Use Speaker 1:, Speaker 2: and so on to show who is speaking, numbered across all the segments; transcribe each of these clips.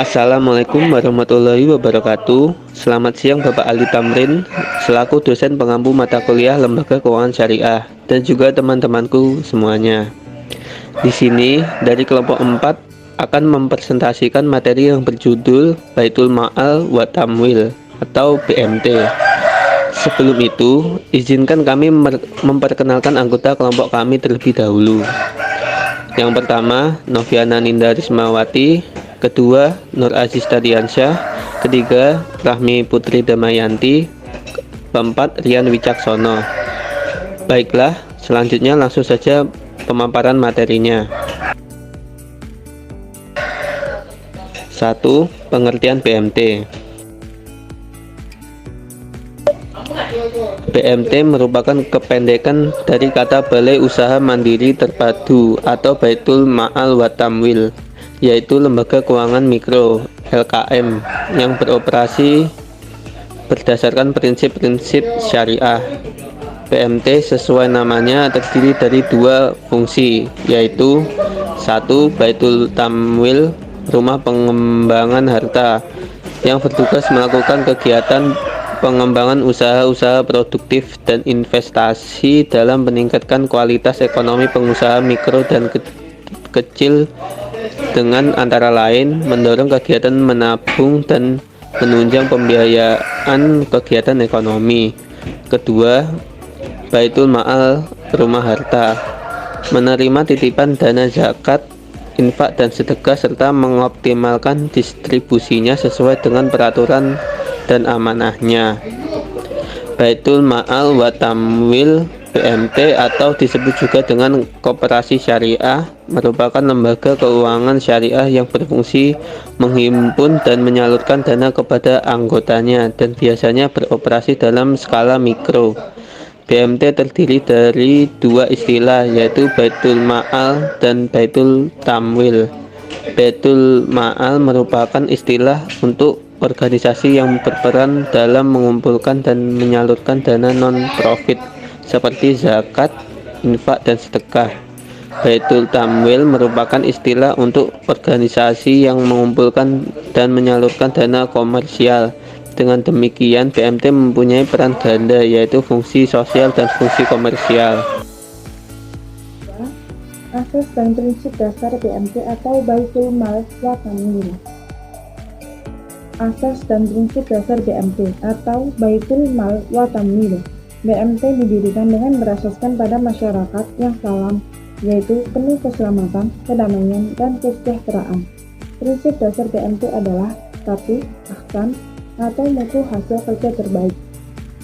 Speaker 1: Assalamualaikum warahmatullahi wabarakatuh. Selamat siang Bapak Ali Tamrin, selaku dosen pengampu mata kuliah Lembaga Keuangan Syariah, dan juga teman-temanku semuanya. Di sini dari kelompok 4 akan mempresentasikan materi yang berjudul Baitul Ma'al wa Tamwil atau BMT. Sebelum itu, izinkan kami memperkenalkan anggota kelompok kami terlebih dahulu. Yang pertama, Noviana Ninda Rismawati. Kedua, Nur Aziz Tadiansyah. Ketiga, Rahmi Putri Damayanti. Keempat, Rian Wicaksono. Baiklah, selanjutnya langsung saja pemaparan materinya. 1. Pengertian BMT. BMT merupakan kependekan dari kata Balai Usaha Mandiri Terpadu atau Baitul Ma'al wa Tamwil, yaitu lembaga keuangan mikro (LKM) yang beroperasi berdasarkan prinsip-prinsip syariah. BMT sesuai namanya terdiri dari dua fungsi, yaitu 1. Baitul Tamwil, rumah pengembangan harta, yang bertugas melakukan kegiatan pengembangan usaha-usaha produktif dan investasi dalam meningkatkan kualitas ekonomi pengusaha mikro dan kecil dengan antara lain mendorong kegiatan menabung dan menunjang pembiayaan kegiatan ekonomi. Kedua, Baitul Ma'al, rumah harta, menerima titipan dana zakat, infak dan sedekah serta mengoptimalkan distribusinya sesuai dengan peraturan dan amanahnya. Baitul Ma'al wa Tamwil BMT atau disebut juga dengan Koperasi Syariah merupakan lembaga keuangan syariah yang berfungsi menghimpun dan menyalurkan dana kepada anggotanya dan biasanya beroperasi dalam skala mikro. BMT terdiri dari dua istilah, yaitu Baitul Ma'al dan Baitul Tamwil. Baitul Ma'al merupakan istilah untuk organisasi yang berperan dalam mengumpulkan dan menyalurkan dana non-profit seperti zakat, infak, dan sedekah. Baitul Tamwil merupakan istilah untuk organisasi yang mengumpulkan dan menyalurkan dana komersial. Dengan demikian, BMT mempunyai peran ganda, yaitu fungsi sosial dan fungsi komersial.
Speaker 2: Asas dan prinsip dasar BMT atau Baitul Mal wa Tamwil. Asas dan prinsip dasar BMT atau Baitul Mal wa Tamwil. BMT didirikan dengan berasaskan pada masyarakat yang salam, yaitu penuh keselamatan, kedamaian, dan kesejahteraan. Prinsip dasar BMT adalah 1. Ahsan atau mutu hasil kerja terbaik,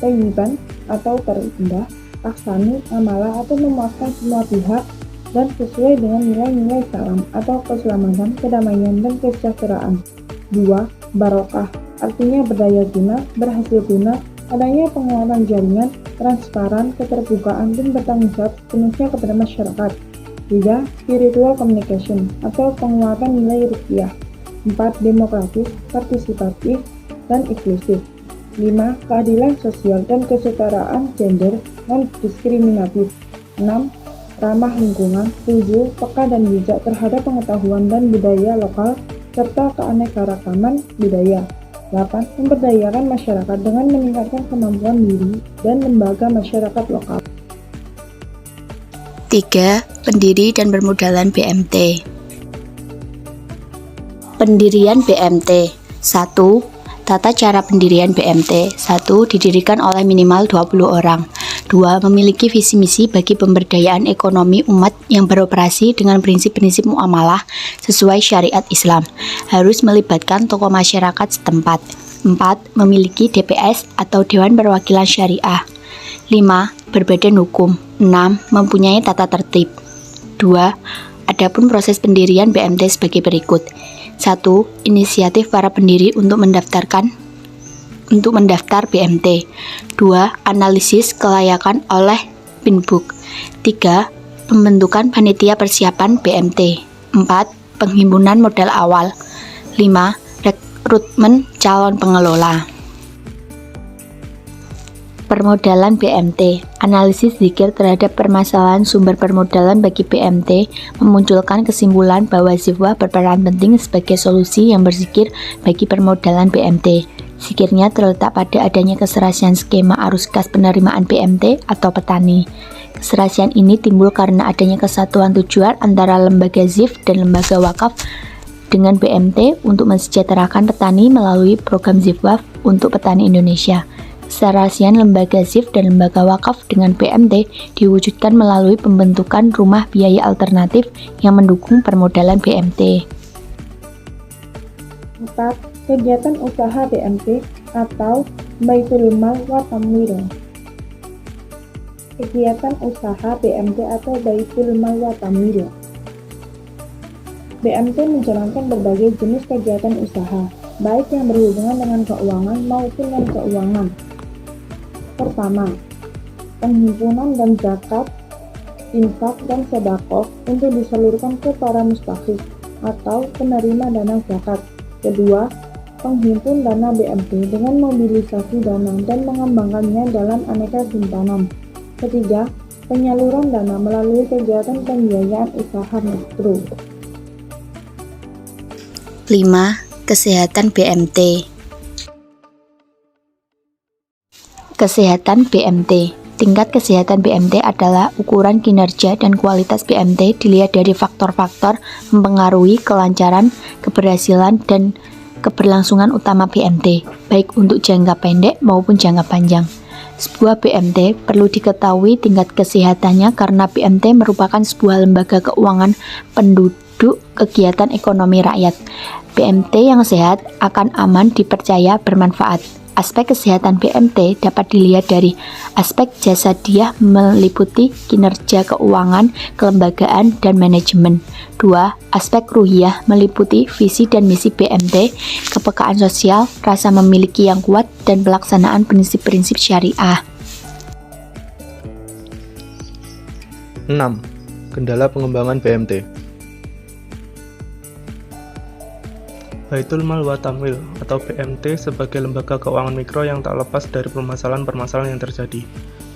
Speaker 2: thayyiban atau terindah, ahsani amalah atau memuaskan semua pihak, dan sesuai dengan nilai-nilai salam atau keselamatan, kedamaian, dan kesejahteraan. 2. Barokah, artinya berdaya guna, berhasil guna, adanya penguatan jaringan, transparan, keterbukaan, dan bertanggung jawab sepenuhnya kepada masyarakat. 3. Spiritual communication, atau penguatan nilai rupiah. 4. Demokratis, partisipatif, dan inklusif. 5. Keadilan sosial dan kesetaraan gender non-diskriminatif. 6. Ramah lingkungan. 7. Peka dan bijak terhadap pengetahuan dan budaya lokal serta keanekaragaman budaya. 8. Memberdayakan masyarakat dengan meningkatkan kemampuan diri dan lembaga masyarakat lokal.
Speaker 3: 3. Pendiri dan permodalan BMT. Pendirian BMT. 1. Tata cara pendirian BMT. 1. Didirikan oleh minimal 20 orang. 2. Memiliki visi misi bagi pemberdayaan ekonomi umat yang beroperasi dengan prinsip-prinsip muamalah sesuai syariat Islam. Harus melibatkan tokoh masyarakat setempat. 4. Memiliki DPS atau Dewan Perwakilan Syariah. 5. Berbadan hukum. 6. Mempunyai tata tertib. 2. Adapun proses pendirian BMT sebagai berikut. 1. Inisiatif para pendiri untuk mendaftar BMT. 2. Analisis kelayakan oleh Pinbuk. 3. Pembentukan panitia persiapan BMT. 4. Penghimpunan modal awal. 5. Rekrutmen calon pengelola. Permodalan BMT. Analisis zikir terhadap permasalahan sumber permodalan bagi BMT memunculkan kesimpulan bahwa Zifwaf berperan penting sebagai solusi yang berzikir bagi permodalan BMT. Zikirnya terletak pada adanya keserasian skema arus kas penerimaan BMT atau petani. Keserasian ini timbul karena adanya kesatuan tujuan antara lembaga ZIF dan lembaga wakaf dengan BMT untuk mensejahterakan petani melalui program Zifwaf untuk petani Indonesia. Keserasian lembaga ZIF dan lembaga wakaf dengan BMT diwujudkan melalui pembentukan rumah biaya alternatif yang mendukung permodalan BMT.
Speaker 2: 4. Kegiatan usaha BMT atau Baitul Mal wa Tamwil. Kegiatan usaha BMT atau Baitul Mal wa Tamwil. BMT menjalankan berbagai jenis kegiatan usaha, baik yang berhubungan dengan keuangan maupun non-keuangan. Pertama, penghimpunan dan zakat, infak dan sedekah untuk disalurkan ke para mustahik atau penerima dana zakat. Kedua, penghimpun dana BMT dengan mobilisasi dana dan mengembangkannya dalam aneka simpanan. Ketiga, penyaluran dana melalui kegiatan pembiayaan usaha mikro.
Speaker 3: 5. Kesehatan BMT. Kesehatan BMT. Tingkat kesehatan BMT adalah ukuran kinerja dan kualitas BMT dilihat dari faktor-faktor mempengaruhi kelancaran, keberhasilan, dan keberlangsungan utama BMT, baik untuk jangka pendek maupun jangka panjang. Sebuah BMT perlu diketahui tingkat kesehatannya karena BMT merupakan sebuah lembaga keuangan penduduk kegiatan ekonomi rakyat. BMT yang sehat akan aman, dipercaya, bermanfaat. Aspek kesehatan BMT dapat dilihat dari aspek jasadiah meliputi kinerja keuangan, kelembagaan, dan manajemen. 2. Aspek ruhiyah meliputi visi dan misi BMT, kepekaan sosial, rasa memiliki yang kuat, dan pelaksanaan prinsip-prinsip syariah.
Speaker 4: 6. Kendala pengembangan BMT. Baitul Mal wa Tamwil atau BMT sebagai lembaga keuangan mikro yang tak lepas dari permasalahan-permasalahan yang terjadi.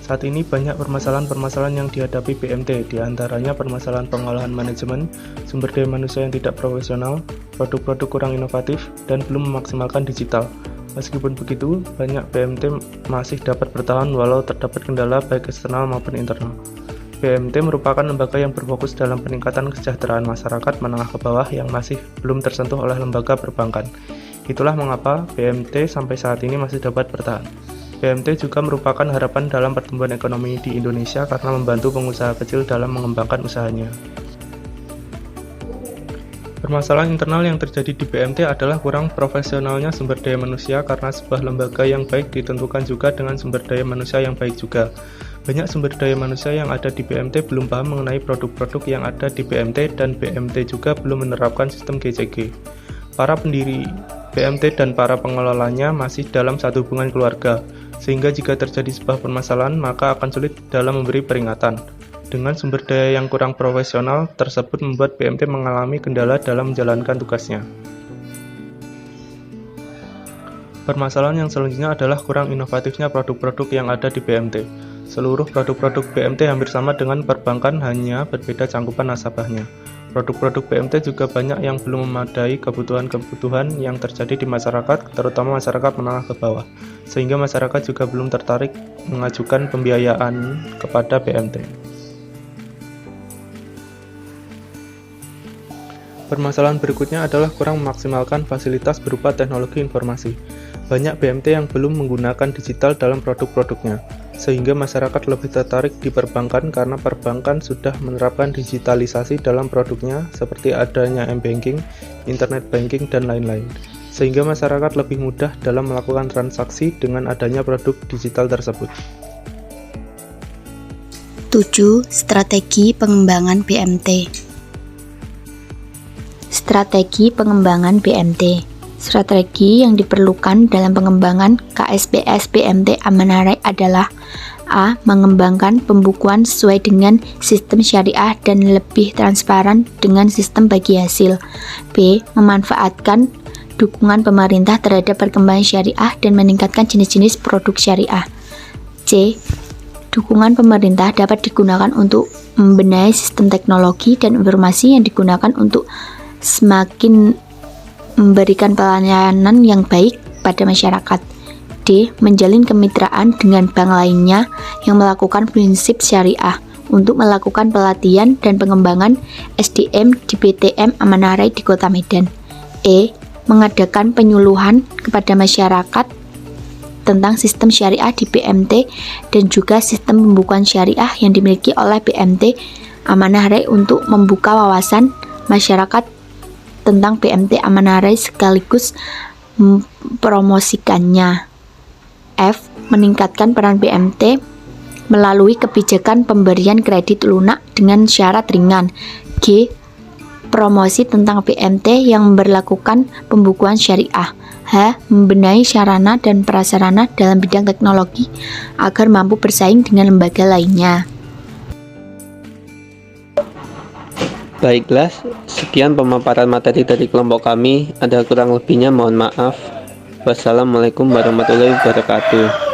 Speaker 4: Saat ini banyak permasalahan-permasalahan yang dihadapi BMT, diantaranya permasalahan pengolahan manajemen, sumber daya manusia yang tidak profesional, produk-produk kurang inovatif, dan belum memaksimalkan digital. Meskipun begitu, banyak BMT masih dapat bertahan walau terdapat kendala baik eksternal maupun internal. BMT merupakan lembaga yang berfokus dalam peningkatan kesejahteraan masyarakat menengah ke bawah yang masih belum tersentuh oleh lembaga perbankan. Itulah mengapa BMT sampai saat ini masih dapat bertahan. BMT juga merupakan harapan dalam pertumbuhan ekonomi di Indonesia karena membantu pengusaha kecil dalam mengembangkan usahanya. Permasalahan internal yang terjadi di BMT adalah kurang profesionalnya sumber daya manusia karena sebuah lembaga yang baik ditentukan juga dengan sumber daya manusia yang baik juga. Banyak sumber daya manusia yang ada di BMT belum paham mengenai produk-produk yang ada di BMT dan BMT juga belum menerapkan sistem GCG. Para pendiri BMT dan para pengelolanya masih dalam satu hubungan keluarga, sehingga jika terjadi sebuah permasalahan maka akan sulit dalam memberi peringatan. Dengan sumber daya yang kurang profesional tersebut membuat BMT mengalami kendala dalam menjalankan tugasnya. Permasalahan yang selanjutnya adalah kurang inovatifnya produk-produk yang ada di BMT. Seluruh produk-produk BMT hampir sama dengan perbankan, hanya berbeda cangkupan nasabahnya. Produk-produk BMT juga banyak yang belum memadai kebutuhan-kebutuhan yang terjadi di masyarakat, terutama masyarakat menengah ke bawah, sehingga masyarakat juga belum tertarik mengajukan pembiayaan kepada BMT. Permasalahan berikutnya adalah kurang memaksimalkan fasilitas berupa teknologi informasi. Banyak BMT yang belum menggunakan digital dalam produk-produknya, sehingga masyarakat lebih tertarik di perbankan karena perbankan sudah menerapkan digitalisasi dalam produknya seperti adanya m-banking, internet banking, dan lain-lain, sehingga masyarakat lebih mudah dalam melakukan transaksi dengan adanya produk digital tersebut.
Speaker 3: 7. Strategi pengembangan BMT. Strategi pengembangan BMT. Strategi yang diperlukan dalam pengembangan KSBS BMT Amanah adalah A. Mengembangkan pembukuan sesuai dengan sistem syariah dan lebih transparan dengan sistem bagi hasil. B. Memanfaatkan dukungan pemerintah terhadap perkembangan syariah dan meningkatkan jenis-jenis produk syariah. C. Dukungan pemerintah dapat digunakan untuk membenahi sistem teknologi dan informasi yang digunakan untuk semakin memberikan pelayanan yang baik pada masyarakat. D. Menjalin kemitraan dengan bank lainnya yang melakukan prinsip syariah untuk melakukan pelatihan dan pengembangan SDM di PTM Amanah Rai di Kota Medan. E. Mengadakan penyuluhan kepada masyarakat tentang sistem syariah di BMT dan juga sistem pembukuan syariah yang dimiliki oleh BMT Amanah Rai untuk membuka wawasan masyarakat tentang BMT Amanah Rai sekaligus mempromosikannya. F. Meningkatkan peran BMT melalui kebijakan pemberian kredit lunak dengan syarat ringan. G. Promosi tentang BMT yang memberlakukan pembukuan syariah. H. Membenahi sarana dan prasarana dalam bidang teknologi agar mampu bersaing dengan lembaga lainnya.
Speaker 1: Baiklah, sekian pemaparan materi dari kelompok kami. Ada kurang lebihnya mohon maaf. Wassalamualaikum warahmatullahi wabarakatuh.